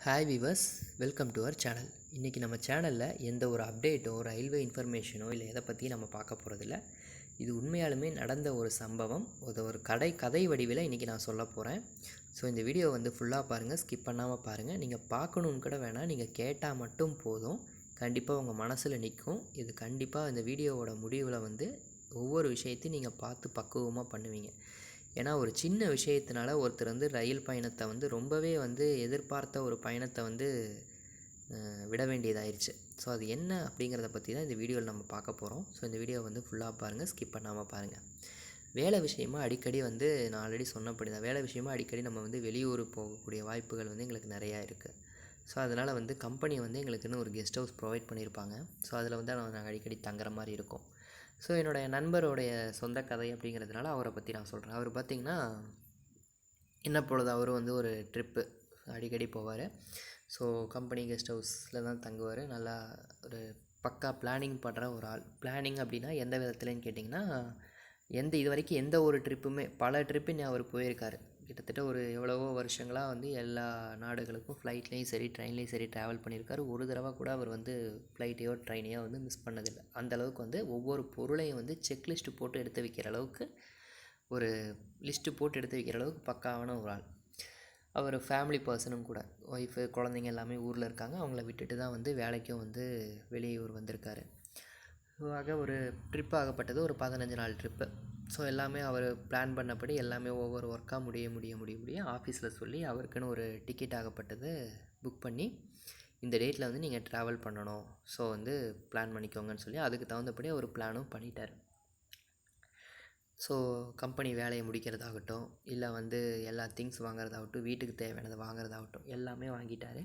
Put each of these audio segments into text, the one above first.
Hi viewers, welcome to our channel. இன்றைக்கி நம்ம சேனலில் எந்த ஒரு அப்டேட்டோ ரயில்வே இன்ஃபர்மேஷனோ இல்லை எதை பற்றி நம்ம பார்க்க போகிறதில்ல. இது உண்மையாலுமே நடந்த ஒரு சம்பவம். ஒரு கதை வடிவில் இன்றைக்கி நான் சொல்ல போகிறேன். ஸோ இந்த வீடியோ ஃபுல்லாக பாருங்கள், ஸ்கிப் பண்ணாமல் பாருங்கள். நீங்கள் பார்க்கணுன்னு கூட வேணாம், நீங்கள் கேட்டால் மட்டும் போதும். கண்டிப்பாக உங்கள் மனசில் நிற்கும். இது கண்டிப்பாக இந்த வீடியோவோட முடிவில் ஒவ்வொரு விஷயத்தையும் நீங்கள் பார்த்து பக்குவமாக பண்ணுவீங்க. ஏன்னா ஒரு சின்ன விஷயத்தினால ஒருத்தர் ரயில் பயணத்தை ரொம்பவே எதிர்பார்த்த ஒரு பயணத்தை விட வேண்டியதாயிருச்சு. ஸோ அது என்ன அப்படிங்கிறத பற்றி தான் இந்த வீடியோவில் நம்ம பார்க்க போகிறோம். ஸோ இந்த வீடியோ ஃபுல்லாக பாருங்கள், ஸ்கிப் பண்ணாமல் பாருங்கள். வேலை விஷயமாக அடிக்கடி நான் ஆல்ரெடி சொன்னபடி தான், வேலை விஷயமாக அடிக்கடி நம்ம வெளியூர் போகக்கூடிய வாய்ப்புகள் எங்களுக்கு நிறையா இருக்குது. ஸோ அதனால் கம்பெனி எங்களுக்குன்னு ஒரு கெஸ்ட் ஹவுஸ் ப்ரொவைட் பண்ணியிருப்பாங்க. ஸோ அதில் நாங்கள் அடிக்கடி தங்குற மாதிரி இருக்கும். ஸோ என்னுடைய நண்பருடைய சொந்த கதை அப்படிங்கிறதுனால அவரை பற்றி நான் சொல்கிறேன். அவர் பார்த்திங்கன்னா என்ன பொழுது அவர் ஒரு ட்ரிப்பு அடிக்கடி போவார். ஸோ கம்பெனி கெஸ்ட் ஹவுஸில் தான் தங்குவார். நல்லா ஒரு பக்கா பிளானிங் பண்ணுற ஒரு ஆள். பிளானிங் அப்படின்னா எந்த விதத்துலன்னு கேட்டிங்கன்னா, இது வரைக்கும் எந்த ஒரு ட்ரிப்புமே பல ட்ரிப்பு அவர் போயிருக்காரு. கிட்டத்தட்ட ஒரு எவ்வளவோ வருஷங்களாக எல்லா நாடுகளுக்கும் ஃப்ளைட்லேயும் சரி ட்ரெயின்லேயும் சரி ட்ராவல் பண்ணியிருக்காரு. ஒரு தடவை கூட அவர் ஃப்ளைட்டையோ ட்ரெயினையோ மிஸ் பண்ணதில்லை. அந்தளவுக்கு ஒவ்வொரு பொருளையும் செக்லிஸ்ட்டு போட்டு எடுத்து வைக்கிற அளவுக்கு, ஒரு லிஸ்ட்டு போட்டு எடுத்து வைக்கிற அளவுக்கு பக்காவான ஒரு ஆள். அவர் ஃபேமிலி பர்சனும் கூட. ஒய்ஃபு குழந்தைங்க எல்லாமே ஊரில் இருக்காங்க. அவங்கள விட்டுட்டு தான் வேலைக்கும் வெளியூர் வந்திருக்காரு. ஆக ஒரு ட்ரிப் ஆகப்பட்டது ஒரு 15 நாள் ட்ரிப்பு. ஸோ எல்லாமே அவர் பிளான் பண்ணபடி எல்லாமே ஒவ்வொரு ஒர்க்காக முடிய ஆஃபீஸில் சொல்லி அவருக்குன்னு ஒரு டிக்கெட் ஆகப்பட்டது புக் பண்ணி, இந்த டேட்டில் நீங்கள் ட்ராவல் பண்ணணும், ஸோ பிளான் பண்ணிக்கோங்கன்னு சொல்லி அதுக்கு தகுந்தபடி ஒரு பிளானும் பண்ணிட்டார். ஸோ கம்பெனி வேலையை முடிக்கிறதாகட்டும், இல்லை எல்லா திங்ஸ் வாங்குறதாகட்டும், வீட்டுக்கு தேவையானதை வாங்குறதாகட்டும் எல்லாமே வாங்கிட்டார்.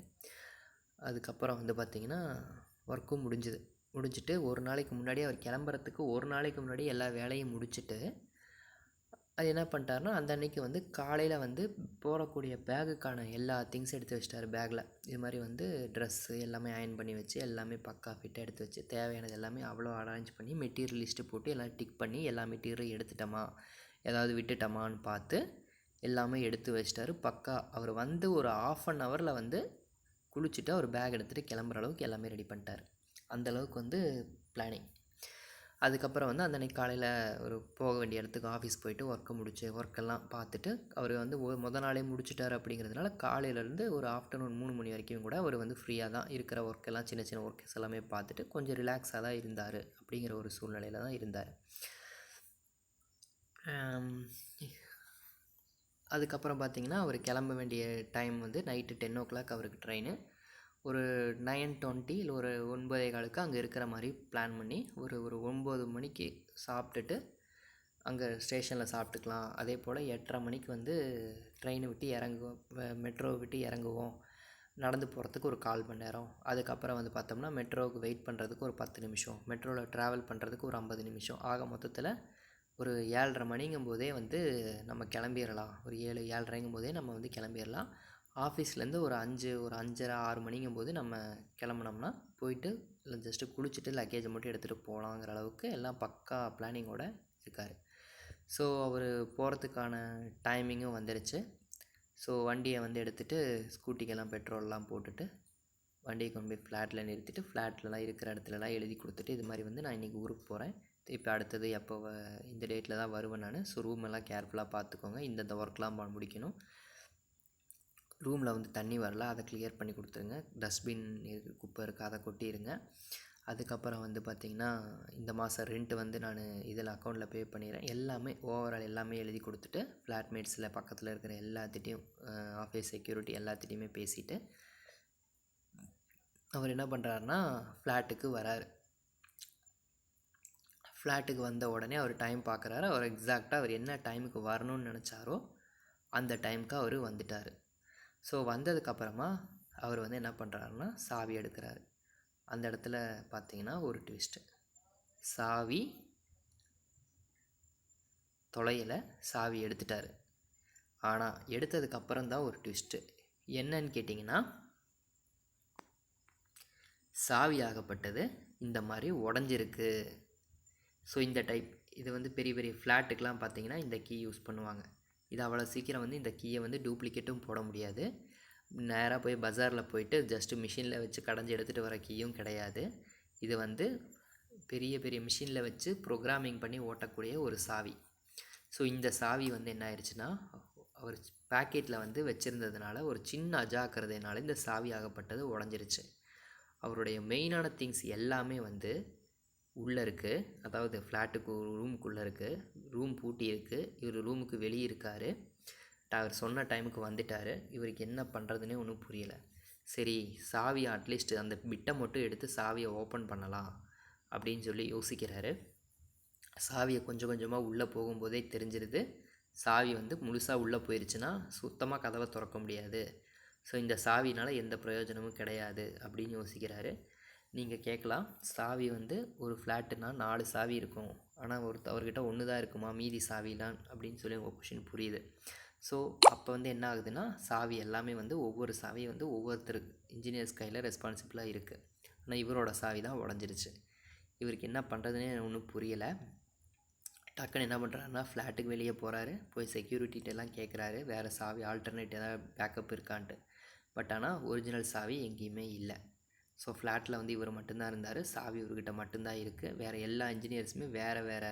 அதுக்கப்புறம் பார்த்திங்கன்னா ஒர்க்கும் முடிஞ்சிட்டு ஒரு நாளைக்கு முன்னாடி அவர் கிளம்புறதுக்கு ஒரு நாளைக்கு முன்னாடி எல்லா வேலையும் முடிச்சுட்டு அது என்ன பண்ணிட்டாருன்னா, அந்த அன்றைக்கி காலையில் போடக்கூடிய பேகுக்கான எல்லா திங்ஸும் எடுத்து வச்சிட்டாரு. பேக்கில் இது மாதிரி ட்ரெஸ்ஸு எல்லாமே அயர்ன் பண்ணி வச்சு எல்லாமே பக்கா ஃபிட்டாக எடுத்து வச்சு தேவையானது எல்லாமே அவ்வளோ அரேஞ்ச் பண்ணி மெட்டீரியல் லிஸ்ட்டு போட்டு எல்லாம் டிக் பண்ணி எல்லா மெட்டீரியலும் எடுத்துட்டோமா, ஏதாவது விட்டுட்டோமான்னு பார்த்து எல்லாமே எடுத்து வச்சிட்டாரு. பக்கா அவர் ஒரு 1/2 ஹவரில் குளிச்சுட்டு அவர் பேக் எடுத்துகிட்டு கிளம்புற அளவுக்கு எல்லாமே ரெடி பண்ணிட்டார். அந்தளவுக்கு பிளானிங். அதுக்கப்புறம் அந்த அன்றைக்கி காலையில் ஒரு போக வேண்டிய இடத்துக்கு ஆஃபீஸ் போயிட்டு ஒர்க்கெல்லாம் பார்த்துட்டு அவர் மொதல் நாளே முடிச்சிட்டார். அப்படிங்கிறதுனால காலையிலேருந்து ஒரு ஆஃப்டர்நூன் 3 மணி வரைக்கும் கூட அவர் ஃப்ரீயாக தான் இருக்கிற ஒர்க்கெல்லாம் சின்ன சின்ன ஒர்க்கஸ் எல்லாமே பார்த்துட்டு கொஞ்சம் ரிலாக்ஸாக தான் இருந்தார். அப்படிங்கிற ஒரு சூழ்நிலையில் தான் இருந்தார். அதுக்கப்புறம் பார்த்திங்கன்னா அவர் கிளம்ப வேண்டிய டைம் நைட்டு 10 o'clock அவருக்கு ட்ரெயின். ஒரு 9:20 இல்லை ஒரு 9:15 அங்கே இருக்கிற மாதிரி பிளான் பண்ணி ஒரு 9 மணிக்கு சாப்பிட்டுட்டு அங்கே ஸ்டேஷனில் சாப்பிட்டுக்கலாம். அதே போல் 8:30 மணிக்கு ட்ரெயினை விட்டு இறங்குவோம், மெட்ரோவை விட்டு இறங்குவோம். நடந்து போகிறதுக்கு ஒரு 1/4 மணி நேரம். அதுக்கப்புறம் பார்த்தோம்னா மெட்ரோவுக்கு வெயிட் பண்ணுறதுக்கு ஒரு 10 நிமிஷம், மெட்ரோவில் ட்ராவல் பண்ணுறதுக்கு ஒரு 50 நிமிஷம். ஆக மொத்தத்தில் ஒரு 7:30 மணிங்கும் போதே நம்ம கிளம்பிடலாம். ஒரு 7:30 போதே நம்ம கிளம்பிடலாம். ஆஃபீஸ்லேருந்து ஒரு 5:30 6 மணிங்கும் போது நம்ம கிளம்புனோம்னா போயிட்டு இல்லை ஜஸ்ட்டு குளிச்சுட்டு லக்கேஜை மட்டும் எடுத்துகிட்டு போகலாங்கிற அளவுக்கு எல்லாம் பக்கா பிளானிங்கோடு இருக்கார். ஸோ அவர் போகிறதுக்கான டைமிங்கும் வந்துடுச்சு. ஸோ வண்டியை எடுத்துகிட்டு ஸ்கூட்டிக்கெல்லாம் பெட்ரோல்லாம் போட்டுட்டு வண்டியை கொண்டு போய் ஃப்ளாட்டில் நிறுத்திட்டு ஃப்ளாட்லலாம் இருக்கிற இடத்துலலாம் எழுதி கொடுத்துட்டு இது மாதிரி நான் இன்றைக்கி ஊருக்கு போகிறேன், இப்போ அடுத்தது எப்போ இந்த டேட்டில் தான் வருவேன் நான். ஸோ ரூம் எல்லாம் கேர்ஃபுல்லாக பார்த்துக்கோங்க, இந்தந்த ஒர்க்லாம் முடிக்கணும். ரூமில் தண்ணி வரல, அதை கிளியர் பண்ணி கொடுத்துருங்க. டஸ்ட்பின் குப்பை இருக்குது, அதை கொட்டிடுங்க. அதுக்கப்புறம் பார்த்திங்கன்னா இந்த மாதம் ரெண்ட்டு நான் இதில் அக்கௌண்ட்டில் பே பண்ணிடுறேன். எல்லாமே ஓவரால் எல்லாமே எழுதி கொடுத்துட்டு ஃப்ளாட்மேட்ஸில் பக்கத்தில் இருக்கிற எல்லாத்திட்டையும் ஆஃபீஸ் செக்யூரிட்டி எல்லாத்திட்டையுமே பேசிவிட்டு அவர் என்ன பண்ணுறாருன்னா ஃப்ளாட்டுக்கு வராரு. ஃப்ளாட்டுக்கு வந்த உடனே அவர் டைம் பார்க்குறாரு. அவர் எக்ஸாக்டாக அவர் என்ன டைமுக்கு வரணும்னு நினச்சாரோ அந்த டைமுக்கு அவர் வந்துட்டார். ஸோ வந்ததுக்கப்புறமா அவர் என்ன பண்ணுறாருன்னா சாவி எடுக்கிறாரு. அந்த இடத்துல பார்த்திங்கன்னா ஒரு ட்விஸ்ட்டு. சாவி தொலையில், சாவி எடுத்துட்டார். ஆனால் எடுத்ததுக்கப்புறம் தான் ஒரு ட்விஸ்ட்டு. என்னன்னு கேட்டிங்கன்னா, சாவி ஆகப்பட்டது இந்த மாதிரி உடஞ்சிருக்கு. ஸோ இந்த டைப் இது பெரிய பெரிய ஃப்ளாட்டுக்கெலாம் பார்த்திங்கன்னா இந்த கீ யூஸ் பண்ணுவாங்க. இது அவ்வளோ சீக்கிரம் இந்த கீயை டூப்ளிகேட்டும் போட முடியாது. நேராக போய் பஜாரில் போயிட்டு ஜஸ்ட்டு மிஷினில் வச்சு கடைஞ்சி எடுத்துகிட்டு வர கீயும் கிடையாது. இது வந்து பெரிய பெரிய மிஷினில் வச்சு ப்ரோக்ராமிங் பண்ணி ஓட்டக்கூடிய ஒரு சாவி. ஸோ இந்த சாவி வந்து என்ன ஆயிடுச்சுன்னா, அவர் பேக்கெட்டில் வந்து வச்சுருந்ததுனால ஒரு சின்ன அஜாக்கிரதையினால இந்த சாவி ஆகப்பட்டது உடஞ்சிருச்சு. அவருடைய மெயினான திங்ஸ் எல்லாமே வந்து உள்ளே இருக்குது. அதாவது ஃப்ளாட்டுக்கு ரூமுக்குள்ளே இருக்குது. ரூம் பூட்டி இருக்குது. இவர் ரூமுக்கு வெளியே இருக்கார். அவர் சொன்ன டைமுக்கு வந்துட்டார். இவருக்கு என்ன பண்ணுறதுனே ஒன்றும் புரியலை. சரி, சாவியை அட்லீஸ்ட் அந்த பிட்டை மட்டும் எடுத்து சாவியை ஓப்பன் பண்ணலாம் அப்படின்னு சொல்லி யோசிக்கிறாரு. சாவியை கொஞ்சம் கொஞ்சமாக உள்ளே போகும்போதே தெரிஞ்சிருது, சாவி வந்து முழுசாக உள்ளே போயிடுச்சுன்னா சுத்தமாக கதவை திறக்க முடியாது. ஸோ இந்த சாவினால் எந்த பிரயோஜனமும் கிடையாது அப்படின்னு யோசிக்கிறாரு. நீங்கள் கேட்கலாம், சாவி வந்து ஒரு ஃப்ளாட்டுனா 4 சாவி இருக்கும், ஆனால் அவர்கிட்ட ஒன்று தான் இருக்குமா, மீதி சாவிலாம் அப்படின்னு சொல்லி உங்கள் கொஷின் புரியுது. ஸோ அப்போ வந்து என்ன ஆகுதுன்னா, சாவி எல்லாமே வந்து ஒவ்வொரு சாவி வந்து ஒவ்வொருத்தர் இன்ஜினியர்ஸ் கையில் ரெஸ்பான்சிபிளாக இருக்குது. ஆனால் இவரோட சாவி தான் உடஞ்சிருச்சு. இவருக்கு என்ன பண்ணுறதுனே ஒன்றும் புரியலை. டக்குன்னு என்ன பண்ணுறாருன்னா, ஃப்ளாட்டுக்கு வெளியே போகிறாரு. போய் செக்யூரிட்டிகிட்டெல்லாம் கேட்குறாரு, வேறு சாவி ஆல்டர்னேட் ஏதாவது பேக்கப் இருக்கான்ட்டு. பட் ஆனால் ஒரிஜினல் சாவி எங்கேயுமே இல்லை. ஸோ ஃப்ளாட்டில் வந்து இவர் மட்டும்தான் இருந்தார். சாவி இவர்கிட்ட மட்டும்தான் இருக்குது. வேறு எல்லா இன்ஜினியர்ஸுமே வேறு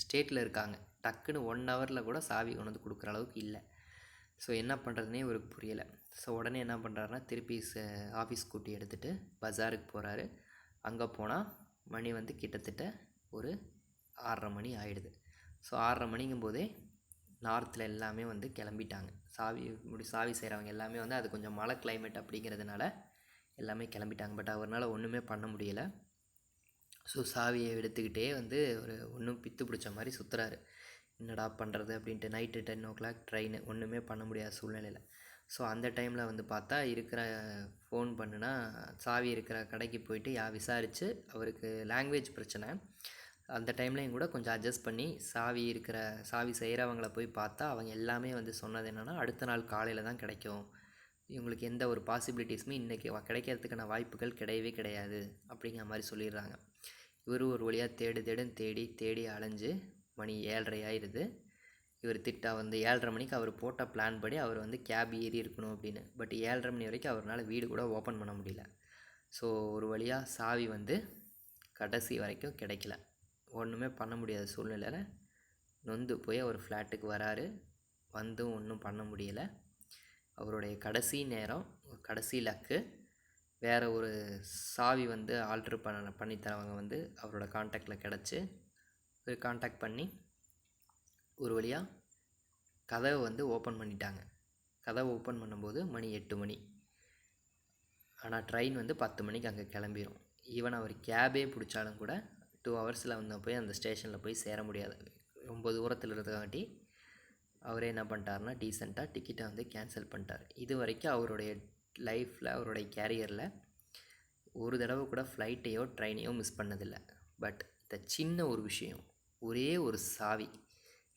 ஸ்டேட்டில் இருக்காங்க. டக்குன்னு 1 ஹவரில் கூட சாவி கொண்டு வந்து கொடுக்குற அளவுக்கு இல்லை. ஸோ என்ன பண்ணுறதுனே இவருக்கு புரியலை. ஸோ உடனே என்ன பண்ணுறாருன்னா, திருப்பி ஆஃபீஸ் ஸ்கூட்டி எடுத்துகிட்டு பஜாருக்கு போகிறாரு. அங்கே போனால் மணி வந்து கிட்டத்தட்ட ஒரு 6:30 மணி ஆகிடுது. ஸோ 6:30 மணிங்கும் போதே நார்த்தில் எல்லாமே வந்து கிளம்பிட்டாங்க. சாவி செய்கிறவங்க எல்லாமே வந்து அது கொஞ்சம் மழை கிளைமேட் அப்படிங்கிறதுனால எல்லாமே கிளம்பிட்டாங்க. பட் அவரால் ஒன்றுமே பண்ண முடியலை. ஸோ சாவியை எடுத்துக்கிட்டே வந்து ஒரு ஒன்றும் பித்து பிடிச்ச மாதிரி சுற்றுறாரு. என்னடா பண்ணுறது அப்படின்ட்டு. நைட்டு 10 o'clock ட்ரெயின், ஒன்றுமே பண்ண முடியாத சூழ்நிலையில். ஸோ அந்த டைமில் வந்து பார்த்தா ஃபோன் பண்ணுனா சாவி இருக்கிற கடைக்கு போயிட்டு விசாரித்து, அவருக்கு லாங்குவேஜ் பிரச்சனை. அந்த டைம்லையும் கூட கொஞ்சம் அட்ஜஸ்ட் பண்ணி சாவி செய்கிறவங்கள போய் பார்த்தா அவங்க எல்லாமே வந்து சொன்னது என்னென்னா, அடுத்த நாள் காலையில் தான் கிடைக்கும், இவங்களுக்கு எந்த ஒரு பாசிபிலிட்டிஸுமே இன்றைக்கி கிடைக்கிறதுக்கான வாய்ப்புகள் கிடையவே கிடையாது அப்படிங்கிற மாதிரி சொல்லிடுறாங்க. இவர் ஒரு வழியாக தேடி அலைஞ்சு மணி 7:30 ஆயிடுது. இவர் வந்து 7:30 மணிக்கு அவர் போட்ட பிளான் படி அவர் வந்து கேப் ஏறி இருக்கணும் அப்படின்னு. பட் 7:30 மணி வரைக்கும் அவரால் வீடு கூட ஓப்பன் பண்ண முடியல. ஸோ ஒரு வழியாக சாவி வந்து கடைசி வரைக்கும் கிடைக்கல. ஒன்றுமே பண்ண முடியாத சூழ்நிலையில் நொந்து போய் அவர் ஃப்ளாட்டுக்கு வராரு. வந்தும் ஒன்றும் பண்ண முடியலை. அவருடைய கடைசி நேரம், கடைசி லக்கு, வேறு ஒரு சாவி வந்து ஆல்ட்ரு பண்ணித்தரவங்க வந்து அவரோட கான்டாக்டில் கிடச்சி கான்டாக்ட் பண்ணி ஒரு வழியாக கதவை வந்து ஓப்பன் பண்ணிட்டாங்க. கதவை ஓப்பன் பண்ணும்போது மணி 8 மணி. ஆனால் ட்ரெயின் வந்து 10 மணிக்கு அங்கே கிளம்பிடும். ஈவன் அவர் கேபே பிடிச்சாலும் கூட 2 ஹவர்ஸில் வந்து போய் அந்த ஸ்டேஷனில் போய் சேர முடியாது. ரொம்ப தூரத்தில் இருக்கிறங்காட்டி அவரே என்ன பண்ணிட்டாருன்னா, டீசெண்டாக டிக்கெட்டை வந்து கேன்சல் பண்ணிட்டார். இது வரைக்கும் அவருடைய லைஃப்பில், அவருடைய கேரியரில் ஒரு தடவை கூட ஃப்ளைட்டையோ ட்ரெயினையோ மிஸ் பண்ணதில்லை. பட் இந்த சின்ன ஒரு விஷயம், ஒரே ஒரு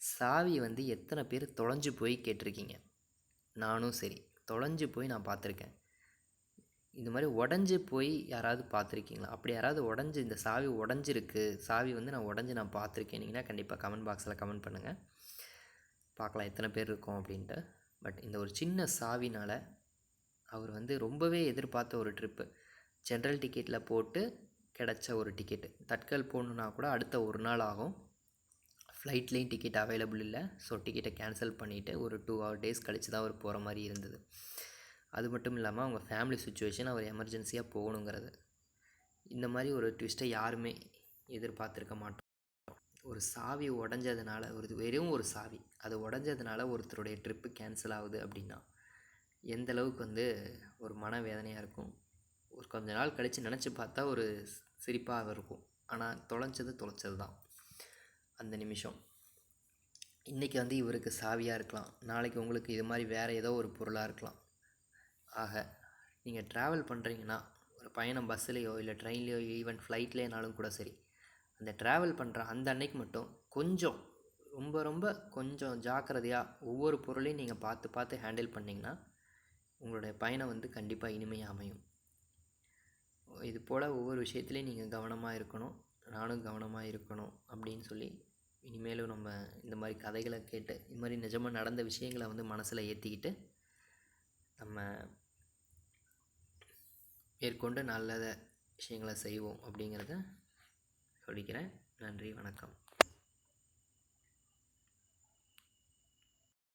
சாவி வந்து எத்தனை பேர் தொலைஞ்சு போய் கேட்டிருக்கீங்க? நானும் சரி, தொலைஞ்சு போய் நான் பார்த்துருக்கேன். இந்த மாதிரி உடஞ்சி போய் யாராவது பார்த்துருக்கீங்களா? அப்படி யாராவது இந்த சாவி உடஞ்சிருக்கு, சாவி வந்து நான் பார்த்துருக்கேனிங்கன்னா கண்டிப்பாக கமெண்ட் பாக்ஸில் கமெண்ட் பண்ணுங்கள். பார்க்கலாம் எத்தனை பேர் இருக்கோம் அப்படின்ட்டு. பட் இந்த ஒரு சின்ன சாவினால் அவர் வந்து ரொம்பவே எதிர்பார்த்த ஒரு ட்ரிப்பு, ஜென்ரல் டிக்கெட்டில் போட்டு கிடச்ச ஒரு டிக்கெட்டு, தட்கல் போகணுன்னா கூட அடுத்த ஒரு நாள் ஆகும். ஃப்ளைட்லேயும் டிக்கெட் அவைலபிள் இல்லை. ஸோ டிக்கெட்டை கேன்சல் பண்ணிவிட்டு ஒரு 2 days கழித்து தான் அவர் போகிற மாதிரி இருந்தது. அது மட்டும் இல்லாமல் அவங்க ஃபேமிலி சுச்சுவேஷன், அவர் எமர்ஜென்சியாக போகணுங்கிறது. இந்த மாதிரி ஒரு ட்விஸ்ட்டை யாருமே எதிர்பார்த்துருக்க மாட்டோம். ஒரு சாவி உடஞ்சதுனால, வெறும் ஒரு சாவி அது உடஞ்சதுனால ஒருத்தருடைய ட்ரிப்பு கேன்சல் ஆகுது அப்படின்னா எந்த அளவுக்கு வந்து ஒரு மனவேதனையாக இருக்கும். ஒரு கொஞ்ச நாள் கழித்து நினச்சி பார்த்தா ஒரு சிரிப்பாக இருக்கும். ஆனால் தொலைச்சது தான் அந்த நிமிஷம். இன்றைக்கி வந்து இவருக்கு சாவியாக இருக்கலாம், நாளைக்கு உங்களுக்கு இது மாதிரி வேறு ஏதோ ஒரு பொருளாக இருக்கலாம். ஆக நீங்கள் ட்ராவல் பண்ணுறீங்கன்னா, ஒரு பயணம் பஸ்ஸுலேயோ இல்லை ட்ரெயின்லேயோ ஈவன் ஃப்ளைட்லேனாலும் கூட சரி, அந்த ட்ராவல் பண்ணுற அந்த அன்னைக்கு மட்டும் கொஞ்சம் ரொம்ப கொஞ்சம் ஜாக்கிரதையாக ஒவ்வொரு பொருளையும் நீங்கள் பார்த்து ஹேண்டில் பண்ணிங்கன்னா உங்களுடைய பயணம் வந்து கண்டிப்பாக இனிமையாக அமையும். இது போல் ஒவ்வொரு விஷயத்துலையும் நீங்கள் கவனமாக இருக்கணும், நானும் கவனமாக இருக்கணும் அப்படின்னு சொல்லி இனிமேலும் நம்ம இந்த மாதிரி கதைகளை கேட்டு, இது மாதிரி நிஜமாக நடந்த விஷயங்களை வந்து மனசில் ஏற்றிக்கிட்டு நம்ம மேற்கொண்டு நல்ல விஷயங்களை செய்வோம் அப்படிங்கிறத சொல்லிக்கிறேன். நன்றி, வணக்கம்.